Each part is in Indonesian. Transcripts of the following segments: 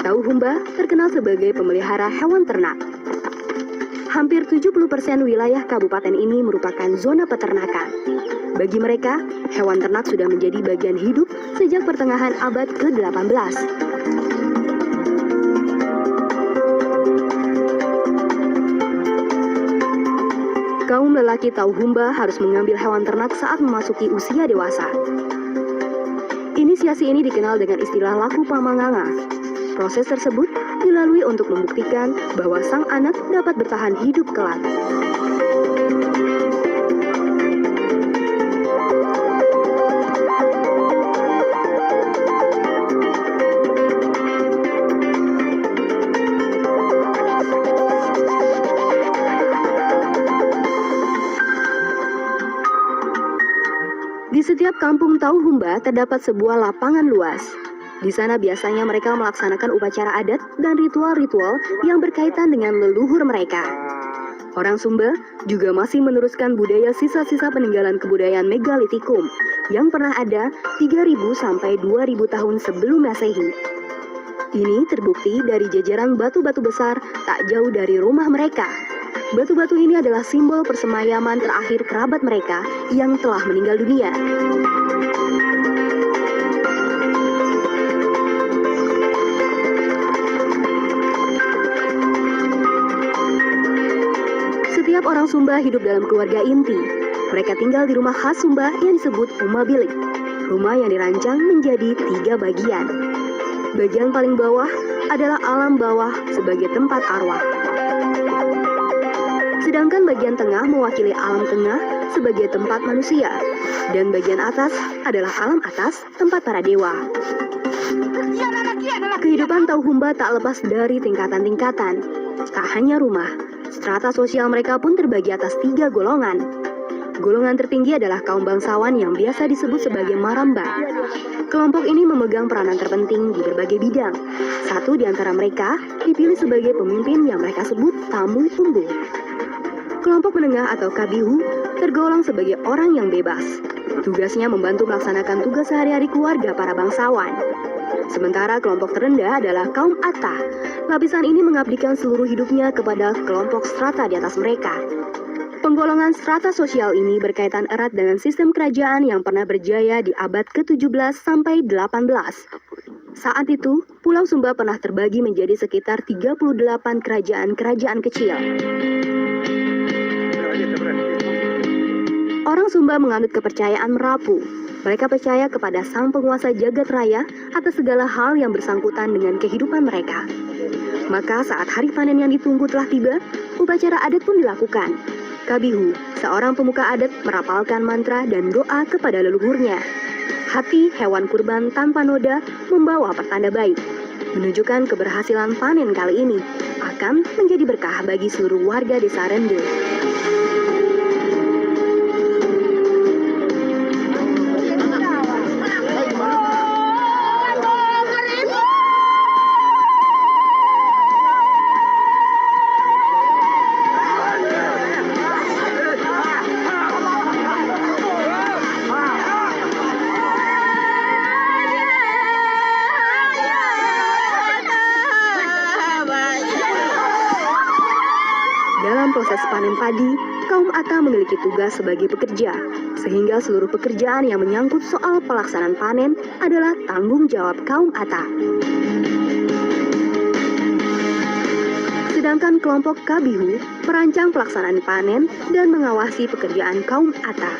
Tauhumba terkenal sebagai pemelihara hewan ternak. Hampir 70% wilayah kabupaten ini merupakan zona peternakan. Bagi mereka, hewan ternak sudah menjadi bagian hidup sejak pertengahan abad ke-18. Kaum lelaki Tauhumba harus mengambil hewan ternak saat memasuki usia dewasa. Inisiasi ini dikenal dengan istilah laku pamanganga. Proses tersebut dilalui untuk membuktikan bahwa sang anak dapat bertahan hidup kelak. Di setiap kampung Tauhumba terdapat sebuah lapangan luas. Di sana biasanya mereka melaksanakan upacara adat dan ritual-ritual yang berkaitan dengan leluhur mereka. Orang Sumba juga masih meneruskan budaya sisa-sisa peninggalan kebudayaan megalitikum yang pernah ada 3.000 sampai 2.000 tahun sebelum Masehi. Ini terbukti dari jajaran batu-batu besar tak jauh dari rumah mereka. Batu-batu ini adalah simbol persemayaman terakhir kerabat mereka yang telah meninggal dunia. Setiap orang Sumba hidup dalam keluarga inti. Mereka tinggal di rumah khas Sumba yang disebut Uma Bilik. Rumah yang dirancang menjadi 3 bagian. Bagian paling bawah adalah alam bawah sebagai tempat arwah. Sedangkan bagian tengah mewakili alam tengah sebagai tempat manusia. Dan bagian atas adalah alam atas, tempat para dewa. Kehidupan Tauhumba tak lepas dari tingkatan-tingkatan. Tak hanya rumah, strata sosial mereka pun terbagi atas 3 golongan. Golongan tertinggi adalah kaum bangsawan yang biasa disebut sebagai Maramba. Kelompok ini memegang peranan terpenting di berbagai bidang. Satu di antara mereka dipilih sebagai pemimpin yang mereka sebut tamu umbu. Kelompok menengah atau Kabihu tergolong sebagai orang yang bebas. Tugasnya membantu melaksanakan tugas sehari-hari keluarga para bangsawan. Sementara kelompok terendah adalah kaum Atta. Lapisan ini mengabdikan seluruh hidupnya kepada kelompok strata di atas mereka. Penggolongan strata sosial ini berkaitan erat dengan sistem kerajaan yang pernah berjaya di abad ke-17 sampai 18. Saat itu, Pulau Sumba pernah terbagi menjadi sekitar 38 kerajaan-kerajaan kecil. Orang Sumba menganut kepercayaan Merapu. Mereka percaya kepada sang penguasa jagat raya atas segala hal yang bersangkutan dengan kehidupan mereka. Maka saat hari panen yang ditunggu telah tiba, upacara adat pun dilakukan. Kabihu, seorang pemuka adat, merapalkan mantra dan doa kepada leluhurnya. Hati hewan kurban tanpa noda membawa pertanda baik. Menunjukkan keberhasilan panen kali ini akan menjadi berkah bagi seluruh warga desa Rende. Dalam proses panen padi, kaum Atta memiliki tugas sebagai pekerja, sehingga seluruh pekerjaan yang menyangkut soal pelaksanaan panen adalah tanggung jawab kaum Atta. Sedangkan kelompok Kabihu merancang pelaksanaan panen dan mengawasi pekerjaan kaum Atta.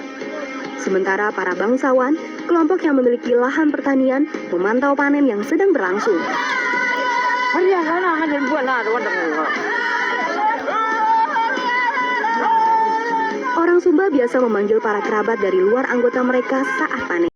Sementara para bangsawan, kelompok yang memiliki lahan pertanian, memantau panen yang sedang berlangsung. Orang Sumba biasa memanggil para kerabat dari luar anggota mereka saat panen.